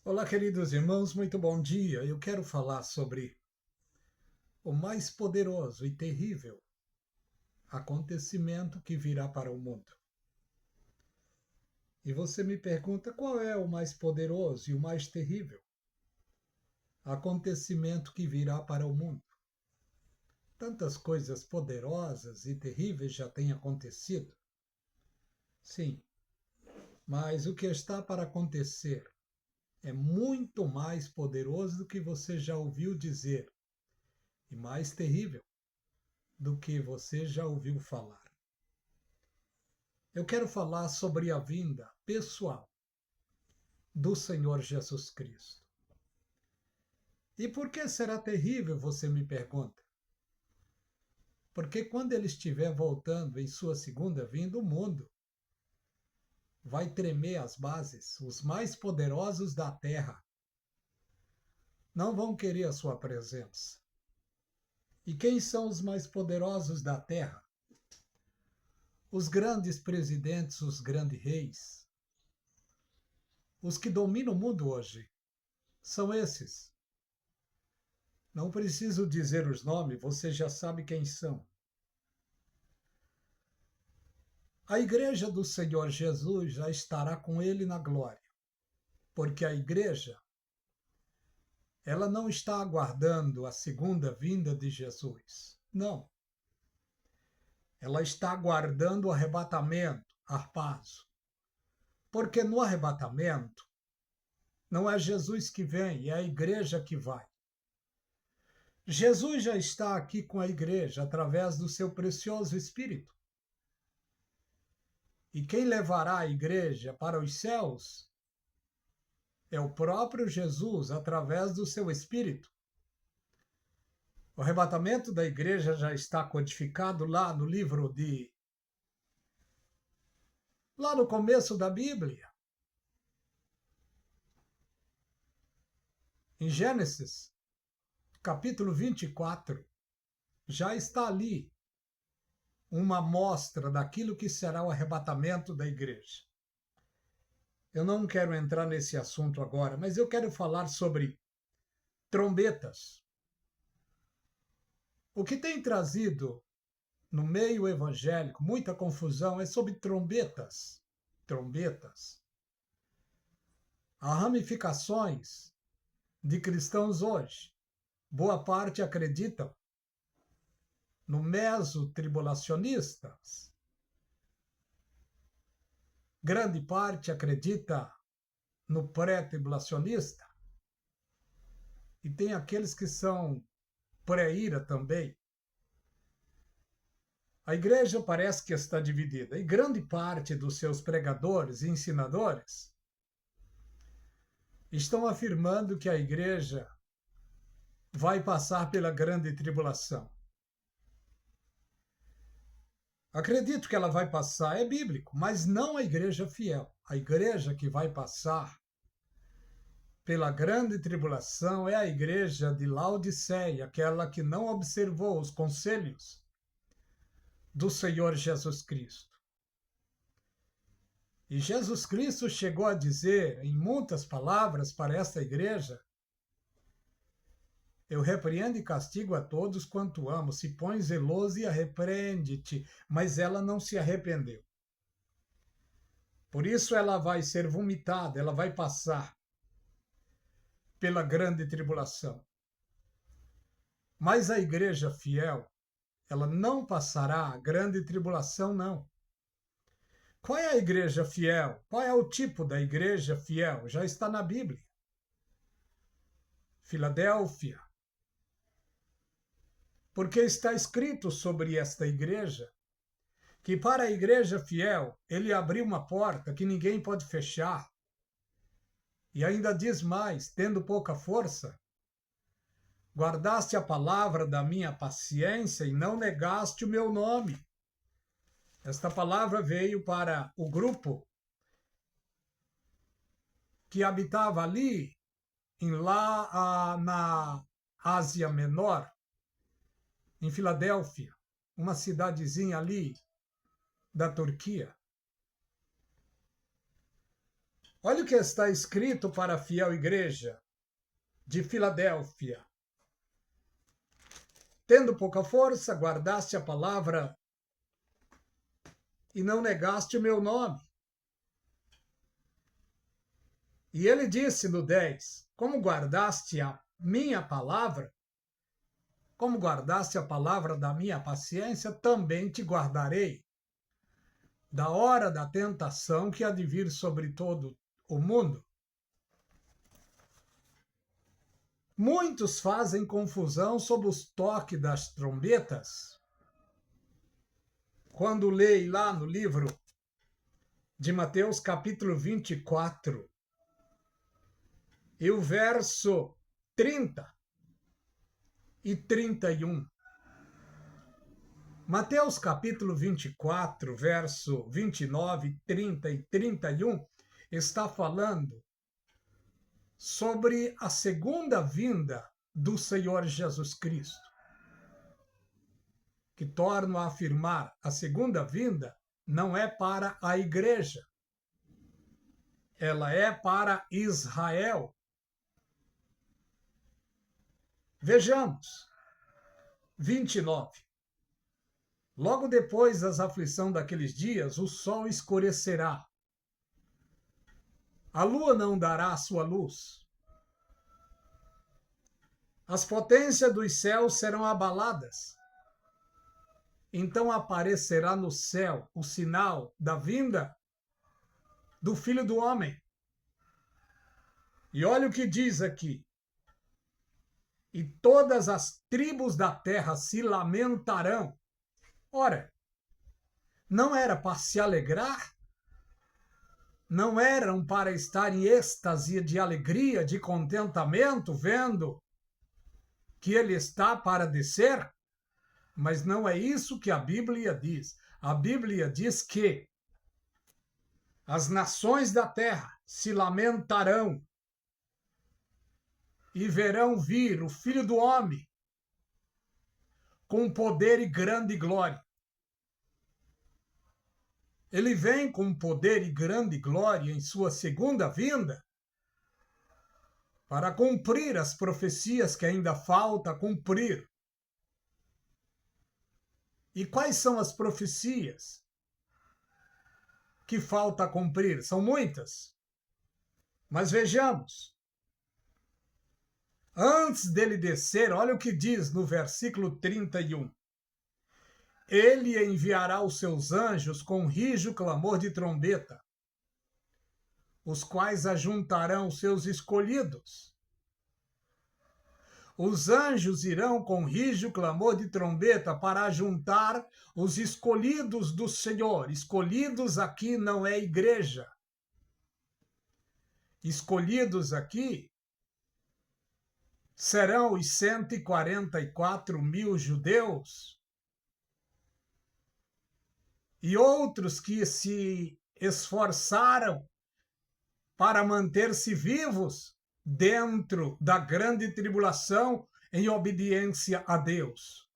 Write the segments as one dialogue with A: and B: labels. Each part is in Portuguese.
A: Olá, queridos irmãos, muito bom dia. Eu quero falar sobre o mais poderoso e terrível acontecimento que virá para o mundo. E você me pergunta qual é o mais poderoso e o mais terrível acontecimento que virá para o mundo. Tantas coisas poderosas e terríveis já têm acontecido. Sim, mas o que está para acontecer é muito mais poderoso do que você já ouviu dizer e mais terrível do que você já ouviu falar. Eu quero falar sobre a vinda pessoal do Senhor Jesus Cristo. E por que será terrível, você me pergunta? Porque quando ele estiver voltando em sua segunda vinda, o mundo vai tremer as bases, os mais poderosos da terra não vão querer a sua presença. E quem são os mais poderosos da terra? Os grandes presidentes, os grandes reis, os que dominam o mundo hoje, são esses. Não preciso dizer os nomes, você já sabe quem são. A igreja do Senhor Jesus já estará com ele na glória, porque a igreja, ela não está aguardando a segunda vinda de Jesus. Não. Ela está aguardando o arrebatamento, arpazo. Porque no arrebatamento não é Jesus que vem, é a igreja que vai. Jesus já está aqui com a igreja através do seu precioso Espírito. E quem levará a igreja para os céus é o próprio Jesus através do seu Espírito. O arrebatamento da igreja já está codificado lá no livro de. Lá no começo da Bíblia. Em Gênesis, capítulo 24, já está ali uma amostra daquilo que será o arrebatamento da igreja. Eu não quero entrar nesse assunto agora, mas eu quero falar sobre trombetas. O que tem trazido no meio evangélico muita confusão é sobre trombetas. Trombetas. Há ramificações de cristãos hoje. Boa parte acreditam no meso-tribulacionistas. Grande parte acredita no pré-tribulacionista. E tem aqueles que são pré-ira também. A igreja parece que está dividida. E grande parte dos seus pregadores e ensinadores estão afirmando que a igreja vai passar pela grande tribulação. Acredito que ela vai passar, é bíblico, mas não a igreja fiel. A igreja que vai passar pela grande tribulação é a igreja de Laodiceia, aquela que não observou os conselhos do Senhor Jesus Cristo. E Jesus Cristo chegou a dizer, em muitas palavras, para esta igreja: eu repreendo e castigo a todos quanto amo. Se põe zeloso e a repreende-te. Mas ela não se arrependeu. Por isso ela vai ser vomitada, ela vai passar pela grande tribulação. Mas a igreja fiel, ela não passará a grande tribulação, não. Qual é a igreja fiel? Qual é o tipo da igreja fiel? Já está na Bíblia. Filadélfia. Porque está escrito sobre esta igreja que para a igreja fiel ele abriu uma porta que ninguém pode fechar. E ainda diz mais, tendo pouca força, guardaste a palavra da minha paciência e não negaste o meu nome. Esta palavra veio para o grupo que habitava ali, na Ásia Menor, em Filadélfia, uma cidadezinha ali da Turquia. Olha o que está escrito para a fiel igreja de Filadélfia. Tendo pouca força, guardaste a palavra e não negaste o meu nome. E ele disse no 10, como guardaste a minha palavra, como guardaste a palavra da minha paciência, também te guardarei da hora da tentação que há de vir sobre todo o mundo. Muitos fazem confusão sob os toques das trombetas. Quando leem lá no livro de Mateus, capítulo 24, e o verso 30 e 31. Mateus, capítulo 24, verso 29, 30 e 31, está falando sobre a segunda vinda do Senhor Jesus Cristo, que torno a afirmar, a segunda vinda não é para a igreja, ela é para Israel. Vejamos, 29. Logo depois das aflições daqueles dias, o sol escurecerá, a lua não dará a sua luz, as potências dos céus serão abaladas. Então aparecerá no céu o sinal da vinda do Filho do Homem. E olha o que diz aqui. E todas as tribos da terra se lamentarão. Ora, não era para se alegrar? Não eram para estar em êxtase de alegria, de contentamento, vendo que ele está para descer? Mas não é isso que a Bíblia diz. A Bíblia diz que as nações da terra se lamentarão e verão vir o Filho do Homem com poder e grande glória. Ele vem com poder e grande glória em sua segunda vinda para cumprir as profecias que ainda falta cumprir. E quais são as profecias que falta cumprir? São muitas. Mas vejamos. Antes dele descer, olha o que diz no versículo 31. Ele enviará os seus anjos com rijo clamor de trombeta, os quais ajuntarão os seus escolhidos. Os anjos irão com rijo clamor de trombeta para ajuntar os escolhidos do Senhor. Escolhidos aqui não é igreja. Escolhidos aqui serão os 144 mil judeus e outros que se esforçaram para manter-se vivos dentro da grande tribulação em obediência a Deus.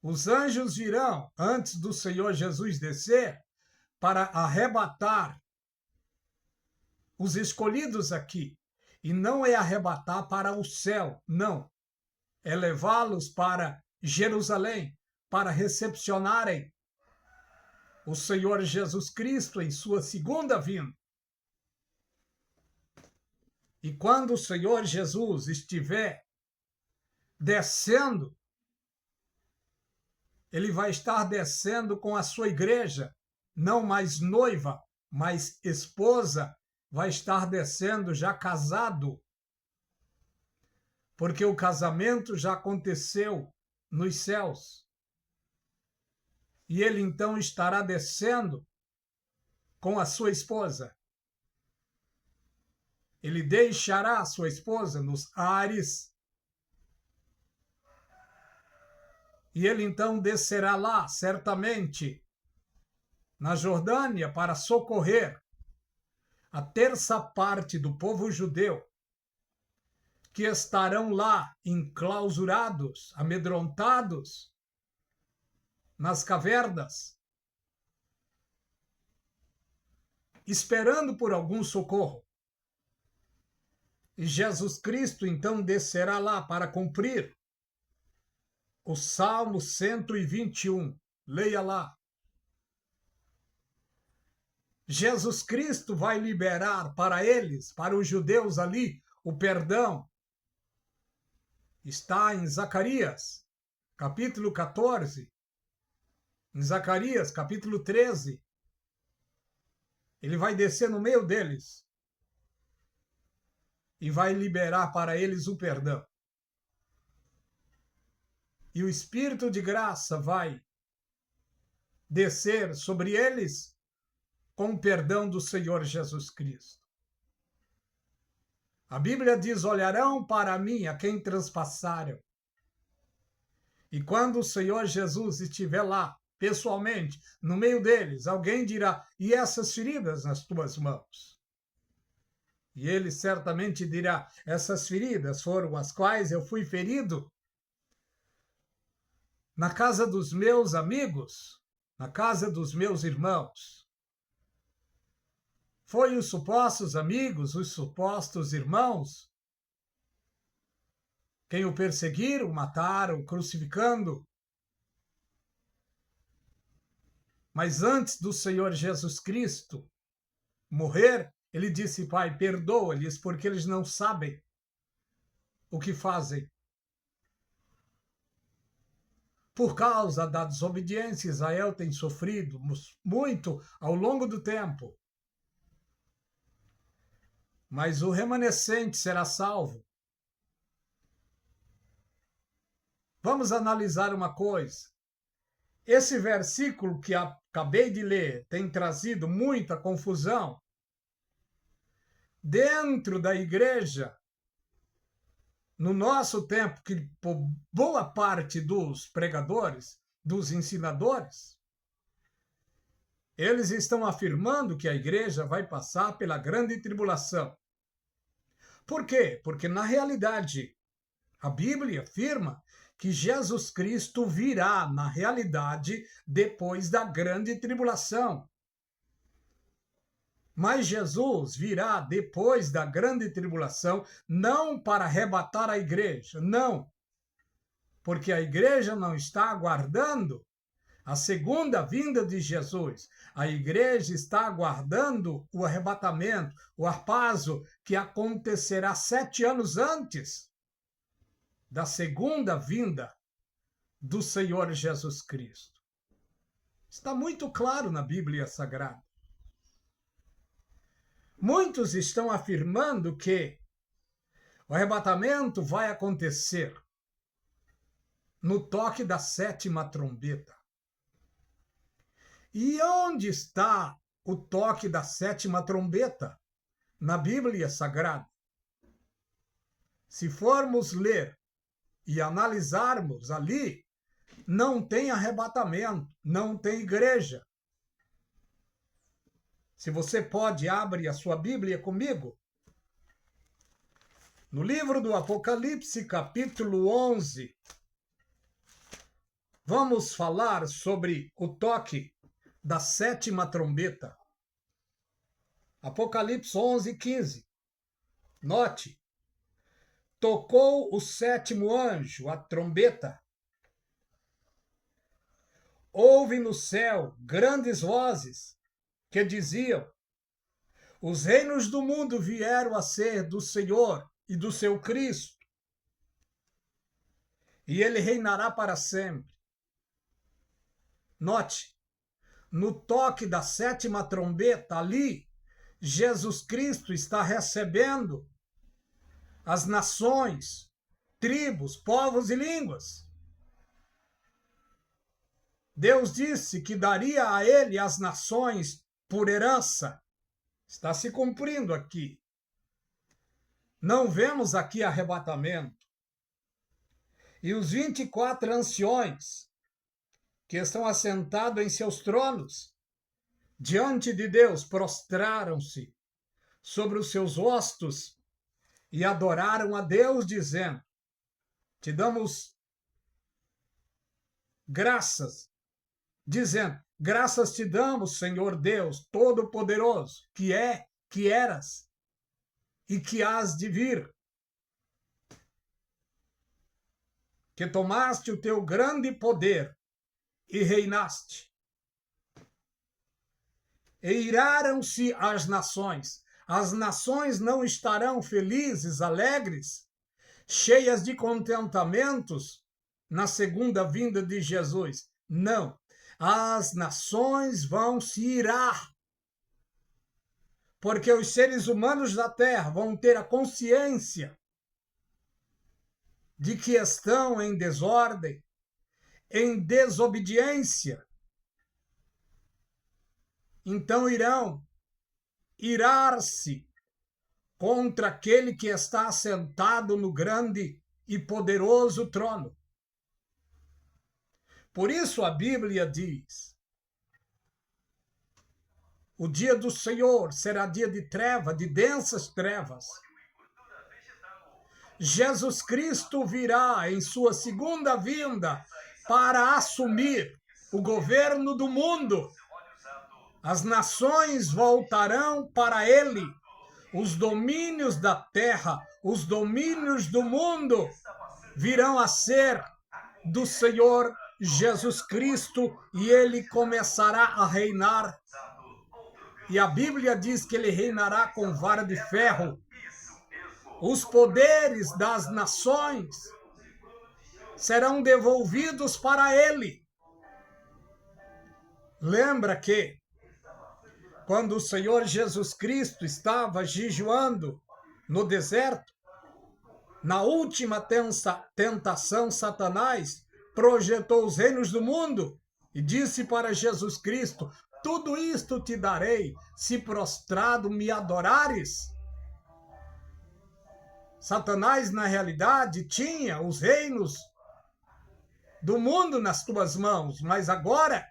A: Os anjos virão antes do Senhor Jesus descer para arrebatar os escolhidos aqui. E não é arrebatar para o céu, não. É levá-los para Jerusalém, para recepcionarem o Senhor Jesus Cristo em sua segunda vinda. E quando o Senhor Jesus estiver descendo, ele vai estar descendo com a sua igreja, não mais noiva, mas esposa, vai estar descendo já casado, porque o casamento já aconteceu nos céus. E ele então estará descendo com a sua esposa. Ele deixará a sua esposa nos ares. E ele então descerá lá, certamente, na Jordânia, para socorrer a terça parte do povo judeu, que estarão lá enclausurados, amedrontados, nas cavernas. esperando por algum socorro. E Jesus Cristo então descerá lá para cumprir o Salmo 121. Leia lá. Jesus Cristo vai liberar para eles, para os judeus ali, o perdão. Está em Zacarias, capítulo 14. Em Zacarias, capítulo 13. Ele vai descer no meio deles e vai liberar para eles o perdão. E o Espírito de graça vai descer sobre eles com o perdão do Senhor Jesus Cristo. A Bíblia diz: olharão para mim a quem transpassaram. E quando o Senhor Jesus estiver lá, pessoalmente, no meio deles, alguém dirá: e essas feridas nas tuas mãos? E ele certamente dirá: essas feridas foram as quais eu fui ferido na casa dos meus amigos, na casa dos meus irmãos. Foi os supostos amigos, os supostos irmãos, quem o perseguiram, mataram, crucificando. Mas antes do Senhor Jesus Cristo morrer, ele disse: Pai, perdoa-lhes, porque eles não sabem o que fazem. Por causa da desobediência, Israel tem sofrido muito ao longo do tempo. Mas o remanescente será salvo. Vamos analisar uma coisa. Esse versículo que acabei de ler tem trazido muita confusão dentro da igreja. No nosso tempo, que boa parte dos pregadores, dos ensinadores, eles estão afirmando que a igreja vai passar pela grande tribulação. Por quê? Porque, na realidade, a Bíblia afirma que Jesus Cristo virá, na realidade, depois da grande tribulação. Mas Jesus virá depois da grande tribulação, não para arrebatar a igreja, não. Porque a igreja não está aguardando a segunda vinda de Jesus. A igreja está aguardando o arrebatamento, o harpazo, que acontecerá 7 anos antes da segunda vinda do Senhor Jesus Cristo. Está muito claro na Bíblia Sagrada. Muitos estão afirmando que o arrebatamento vai acontecer no toque da 7ª trombeta. E onde está o toque da 7ª trombeta na Bíblia Sagrada? Se formos ler e analisarmos ali, não tem arrebatamento, não tem igreja. Se você pode, abre a sua Bíblia comigo. No livro do Apocalipse, capítulo 11, vamos falar sobre o toque da 7ª trombeta. Apocalipse 11, 15. Note. Tocou o 7º anjo a trombeta. Houve no céu grandes vozes que diziam: os reinos do mundo vieram a ser do Senhor e do seu Cristo, e ele reinará para sempre. Note, no toque da 7ª trombeta, ali, Jesus Cristo está recebendo as nações, tribos, povos e línguas. Deus disse que daria a ele as nações por herança. Está se cumprindo aqui. Não vemos aqui arrebatamento. E os 24 anciões que estão assentados em seus tronos, diante de Deus, prostraram-se sobre os seus rostos e adoraram a Deus, dizendo: te damos graças, dizendo: Graças te damos, Senhor Deus Todo-Poderoso, que é, que eras e que hás de vir, que tomaste o teu grande poder e reinaste. E iraram-se as nações não estarão felizes, alegres, cheias de contentamentos na segunda vinda de Jesus. Não, as nações vão se irar, porque os seres humanos da terra vão ter a consciência de que estão em desordem, em desobediência. Então irão irar-se contra aquele que está assentado no grande e poderoso trono. Por isso a Bíblia diz: o dia do Senhor será dia de treva, de densas trevas. Jesus Cristo virá em sua segunda vinda para assumir o governo do mundo. As nações voltarão para ele. Os domínios da terra, os domínios do mundo virão a ser do Senhor Jesus Cristo e ele começará a reinar. E a Bíblia diz que ele reinará com vara de ferro. Os poderes das nações serão devolvidos para ele. Lembra que quando o Senhor Jesus Cristo estava jejuando no deserto, na última tentação, Satanás projetou os reinos do mundo e disse para Jesus Cristo: tudo isto te darei, se prostrado me adorares. Satanás, na realidade, tinha os reinos do mundo nas tuas mãos, mas agora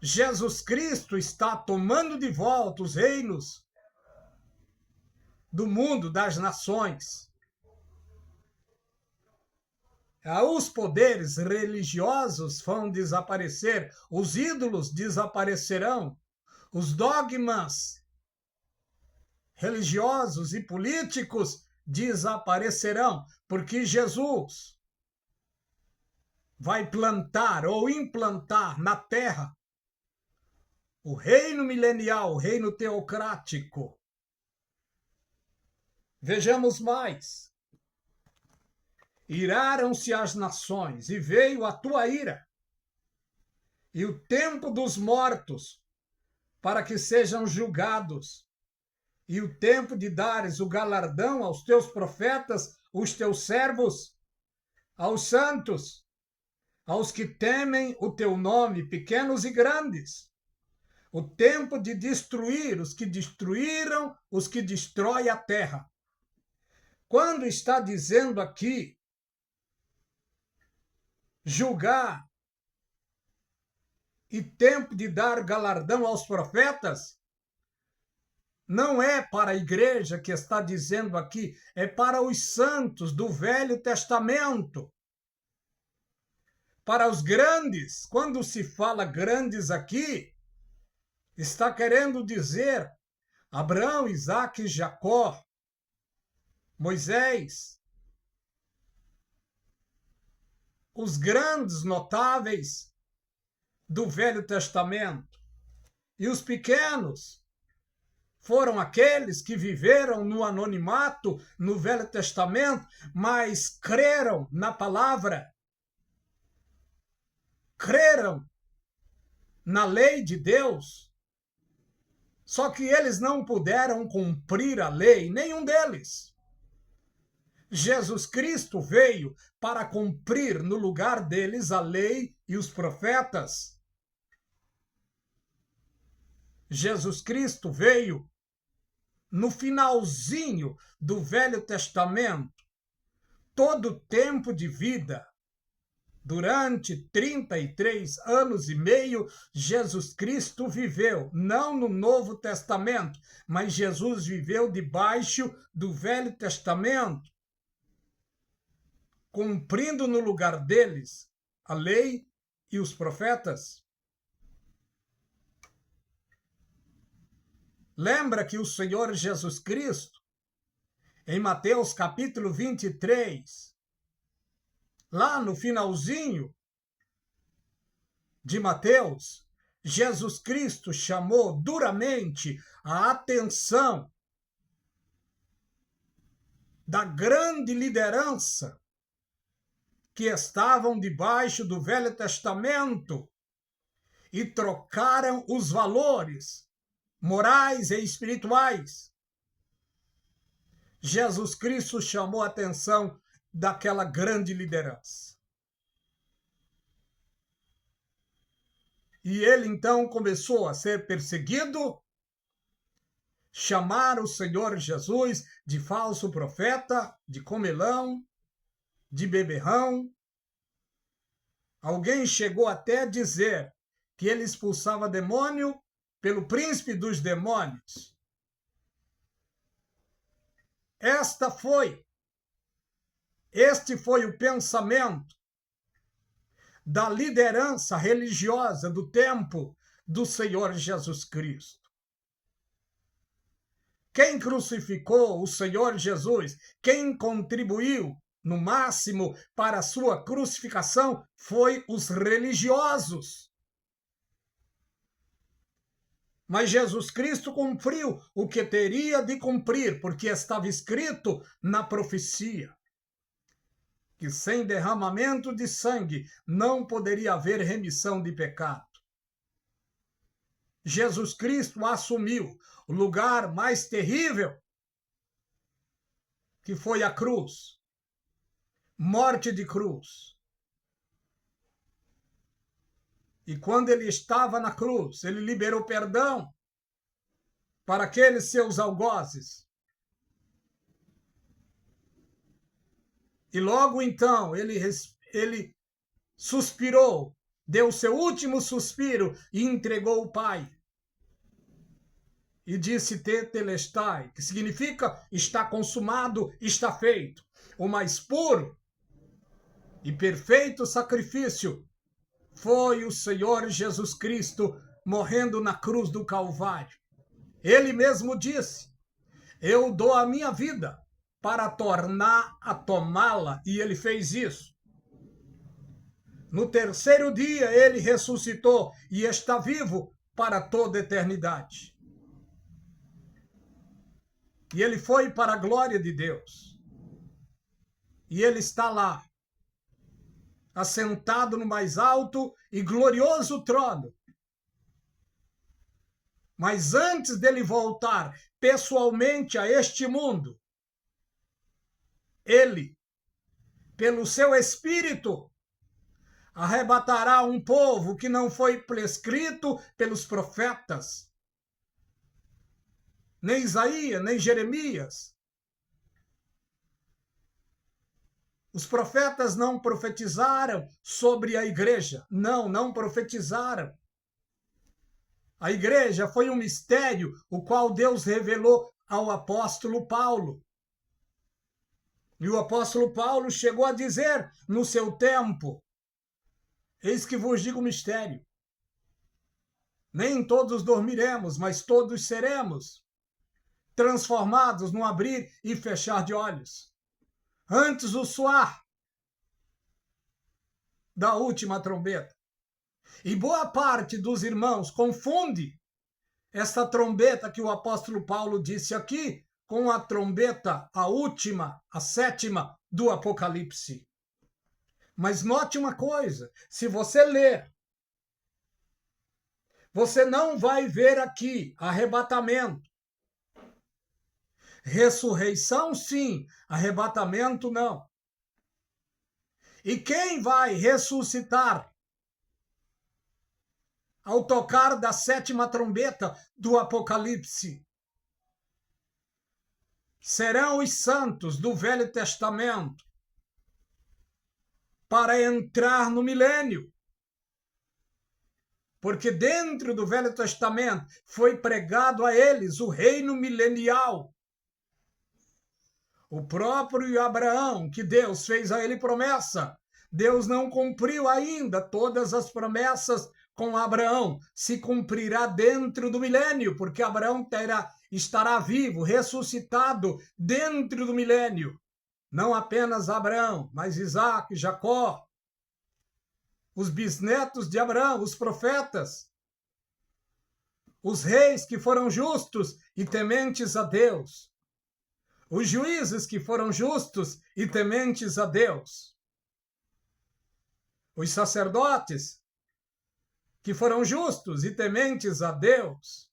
A: Jesus Cristo está tomando de volta os reinos do mundo, das nações. Os poderes religiosos vão desaparecer, os ídolos desaparecerão, os dogmas religiosos e políticos desaparecerão, porque Jesus vai plantar ou implantar na terra o reino milenial, o reino teocrático. Vejamos mais. Iraram-se as nações e veio a tua ira e o tempo dos mortos para que sejam julgados e o tempo de dares o galardão aos teus profetas, os teus servos, aos santos, aos que temem o teu nome, pequenos e grandes. O tempo de destruir os que destruíram, os que destrói a terra. Quando está dizendo aqui julgar e tempo de dar galardão aos profetas, não é para a igreja que está dizendo aqui, é para os santos do Velho Testamento. Para os grandes, quando se fala grandes aqui, está querendo dizer Abraão, Isaque e Jacó, Moisés, os grandes notáveis do Velho Testamento. E os pequenos foram aqueles que viveram no anonimato no Velho Testamento, mas creram na palavra, creram na lei de Deus. Só que eles não puderam cumprir a lei, nenhum deles. Jesus Cristo veio para cumprir no lugar deles a lei e os profetas. Jesus Cristo veio no finalzinho do Velho Testamento. Todo o tempo de vida, durante 33 anos e meio, Jesus Cristo viveu, não no Novo Testamento, mas Jesus viveu debaixo do Velho Testamento, cumprindo no lugar deles a lei e os profetas? Lembra que o Senhor Jesus Cristo, em Mateus capítulo 23, lá no finalzinho de Mateus, Jesus Cristo chamou duramente a atenção da grande liderança que estavam debaixo do Velho Testamento e trocaram os valores morais e espirituais. Jesus Cristo chamou a atenção daquela grande liderança. E ele então começou a ser perseguido, chamar o Senhor Jesus de falso profeta, de comelão, de beberrão. Alguém chegou até a dizer que ele expulsava demônio pelo príncipe dos demônios. Este foi o pensamento da liderança religiosa do tempo do Senhor Jesus Cristo. Quem crucificou o Senhor Jesus, quem contribuiu no máximo para a sua crucificação, foi os religiosos. Mas Jesus Cristo cumpriu o que teria de cumprir, porque estava escrito na profecia que sem derramamento de sangue não poderia haver remissão de pecado. Jesus Cristo assumiu o lugar mais terrível, que foi a cruz, morte de cruz. E quando ele estava na cruz, ele liberou perdão para aqueles seus algozes. E logo então ele suspirou, deu seu último suspiro e entregou o Pai. E disse tetelestai, que significa está consumado, está feito. O mais puro e perfeito sacrifício foi o Senhor Jesus Cristo morrendo na cruz do Calvário. Ele mesmo disse: eu dou a minha vida para tornar a tomá-la, e ele fez isso. No terceiro dia ele ressuscitou e está vivo para toda a eternidade. E ele foi para a glória de Deus. E ele está lá, assentado no mais alto e glorioso trono. Mas antes dele voltar pessoalmente a este mundo, ele, pelo seu Espírito, arrebatará um povo que não foi prescrito pelos profetas, nem Isaías, nem Jeremias. Os profetas não profetizaram sobre a igreja. Não profetizaram. A igreja foi um mistério, o qual Deus revelou ao apóstolo Paulo. E o apóstolo Paulo chegou a dizer no seu tempo: eis que vos digo o mistério. Nem todos dormiremos, mas todos seremos transformados num abrir e fechar de olhos. Antes o soar da última trombeta. E boa parte dos irmãos confunde essa trombeta que o apóstolo Paulo disse aqui com a trombeta, a última, a sétima do Apocalipse. Mas note uma coisa, se você ler, você não vai ver aqui arrebatamento. Ressurreição, sim, arrebatamento, não. E quem vai ressuscitar ao tocar da sétima trombeta do Apocalipse? Serão os santos do Velho Testamento para entrar no milênio. Porque dentro do Velho Testamento foi pregado a eles o reino milenial. O próprio Abraão, que Deus fez a ele promessa Deus não cumpriu ainda todas as promessas com Abraão. Se cumprirá dentro do milênio, porque Abraão estará vivo, ressuscitado dentro do milênio. Não apenas Abraão, mas Isaac, Jacó, os bisnetos de Abraão, os profetas, os reis que foram justos e tementes a Deus, os juízes que foram justos e tementes a Deus, os sacerdotes que foram justos e tementes a Deus,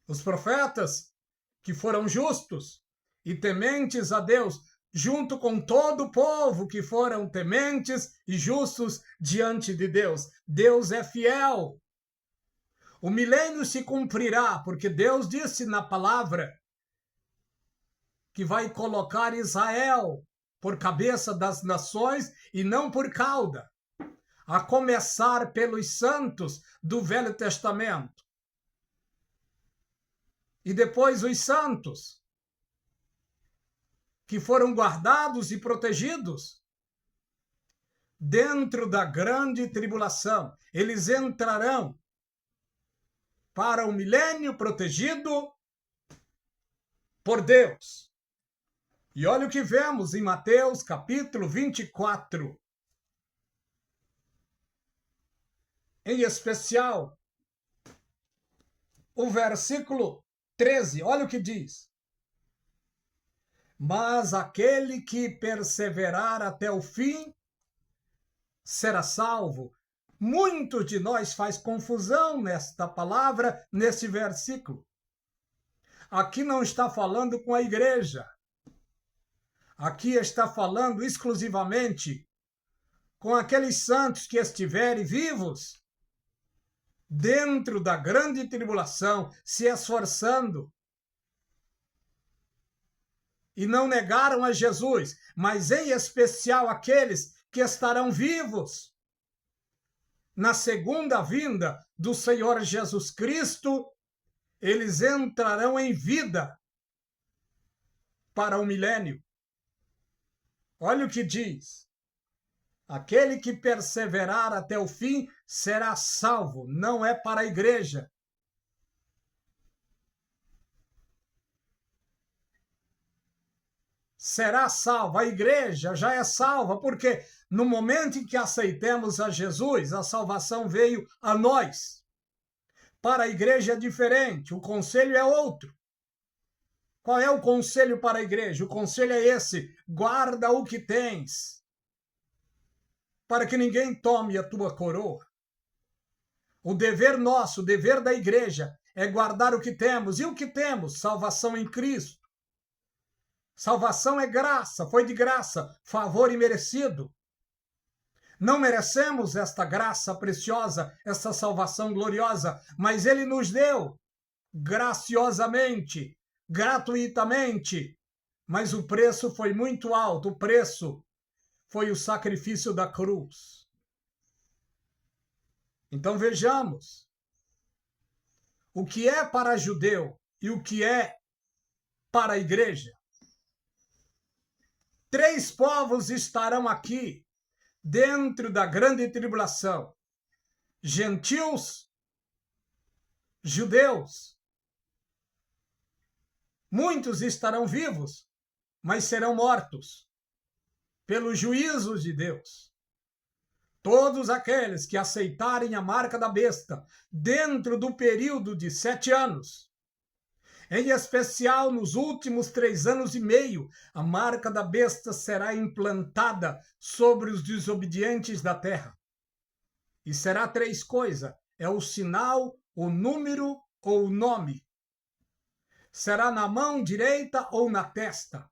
A: os profetas que foram justos e tementes a Deus, junto com todo o povo que foram tementes e justos diante de Deus. Deus é fiel. O milênio se cumprirá, porque Deus disse na palavra que vai colocar Israel por cabeça das nações e não por cauda, a começar pelos santos do Velho Testamento. E depois os santos, que foram guardados e protegidos dentro da grande tribulação. Eles entrarão para o milênio protegido por Deus. E olha o que vemos em Mateus capítulo 24. Em especial, o versículo 13. Olha o que diz. Mas aquele que perseverar até o fim será salvo. Muitos de nós faz confusão nesta palavra, nesse versículo. Aqui não está falando com a igreja. Aqui está falando exclusivamente com aqueles santos que estiverem vivos dentro da grande tribulação, se esforçando, e não negaram a Jesus, mas em especial aqueles que estarão vivos na segunda vinda do Senhor Jesus Cristo, eles entrarão em vida para o milênio. Olha o que diz. Aquele que perseverar até o fim será salvo. Não é para a igreja. Será salva. A igreja já é salva, porque no momento em que aceitamos a Jesus, a salvação veio a nós. Para a igreja é diferente, o conselho é outro. Qual é o conselho para a igreja? O conselho é esse: guarda o que tens, para que ninguém tome a tua coroa. O dever nosso, o dever da igreja, é guardar o que temos. E o que temos? Salvação em Cristo. Salvação é graça, foi de graça, favor imerecido. Não merecemos esta graça preciosa, esta salvação gloriosa, mas Ele nos deu graciosamente, gratuitamente. Mas o preço foi muito alto, o preço foi o sacrifício da cruz. Então vejamos o que é para judeu e o que é para a igreja. 3 povos estarão aqui dentro da grande tribulação: gentios, judeus. Muitos estarão vivos, mas serão mortos pelos juízos de Deus. Todos aqueles que aceitarem a marca da besta dentro do período de 7 anos, em especial nos últimos 3 anos e meio, a marca da besta será implantada sobre os desobedientes da terra. E será 3 coisas: é o sinal, o número ou o nome. Será na mão direita ou na testa.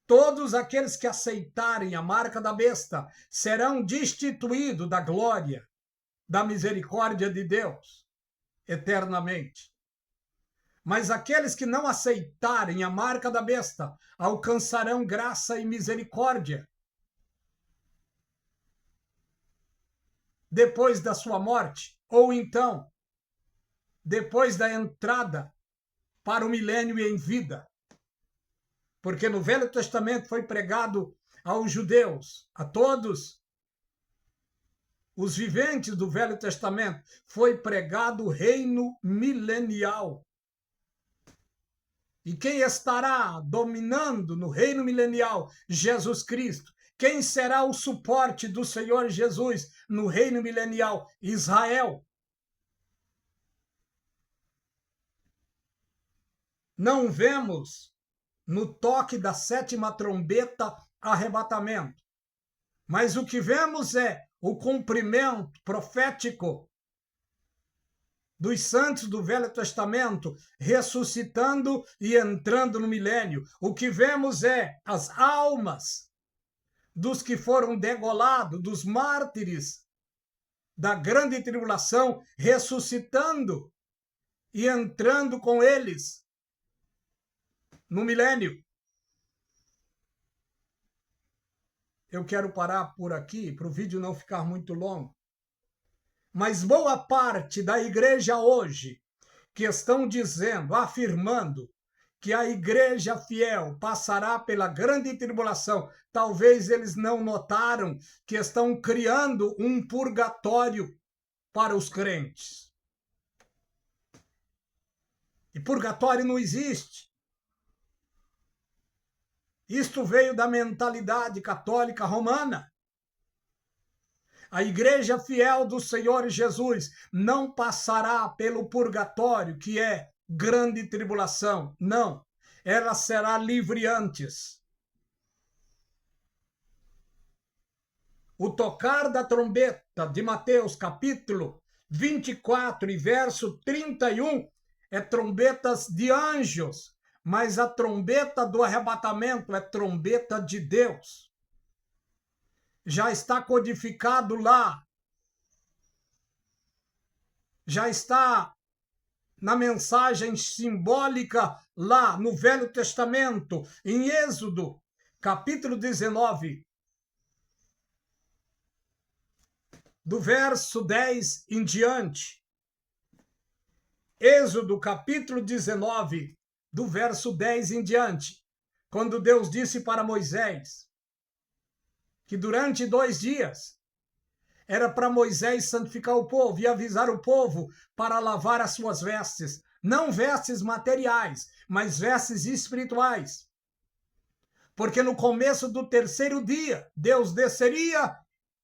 A: Todos aqueles que aceitarem a marca da besta serão destituídos da glória, da misericórdia de Deus, eternamente. Mas aqueles que não aceitarem a marca da besta alcançarão graça e misericórdia depois da sua morte, ou então depois da entrada para o milênio em vida. Porque no Velho Testamento foi pregado aos judeus, a todos os viventes do Velho Testamento, foi pregado o reino milenial. E quem estará dominando no reino milenial? Jesus Cristo. Quem será o suporte do Senhor Jesus no reino milenial? Israel. Não vemos no toque da sétima trombeta arrebatamento, mas o que vemos é o cumprimento profético dos santos do Velho Testamento ressuscitando e entrando no milênio. O que vemos é as almas dos que foram degolados, dos mártires da grande tribulação, ressuscitando e entrando com eles no milênio. Eu quero parar por aqui, para o vídeo não ficar muito longo. Mas boa parte da igreja hoje que estão dizendo, afirmando que a igreja fiel passará pela grande tribulação, talvez eles não notaram que estão criando um purgatório para os crentes. E purgatório não existe. Isto veio da mentalidade católica romana. A igreja fiel do Senhor Jesus não passará pelo purgatório, que é grande tribulação. Não, ela será livre antes. O tocar da trombeta de Mateus, capítulo 24 e verso 31, é trombetas de anjos, mas a trombeta do arrebatamento é trombeta de Deus. Já está codificado lá. Já está na mensagem simbólica lá no Velho Testamento, em Êxodo, capítulo 19, do verso 10 em diante. Êxodo, capítulo 19, do verso 10 em diante, quando Deus disse para Moisés que durante 2 dias era para Moisés santificar o povo e avisar o povo para lavar as suas vestes, não vestes materiais, mas vestes espirituais. Porque no começo do 3º dia, Deus desceria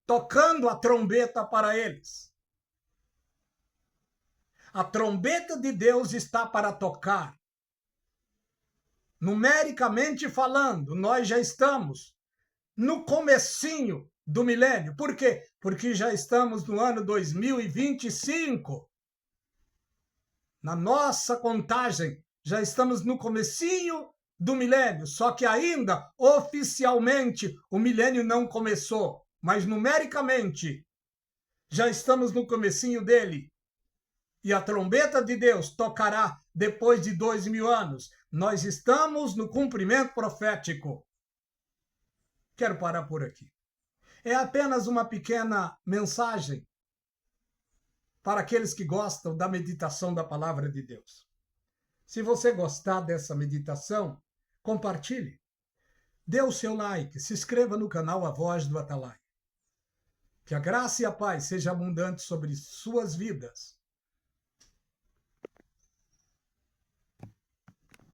A: tocando a trombeta para eles. A trombeta de Deus está para tocar. Numericamente falando, nós já estamos no comecinho do milênio. Por quê? Porque já estamos no ano 2025. Na nossa contagem, já estamos no comecinho do milênio. Só que ainda, oficialmente, o milênio não começou. Mas numericamente, já estamos no comecinho dele. E a trombeta de Deus tocará depois de 2000 anos. Nós estamos no cumprimento profético. Quero parar por aqui. É apenas uma pequena mensagem para aqueles que gostam da meditação da palavra de Deus. Se você gostar dessa meditação, compartilhe. Dê o seu like, se inscreva no canal A Voz do Atalaia. Que a graça e a paz sejam abundantes sobre suas vidas.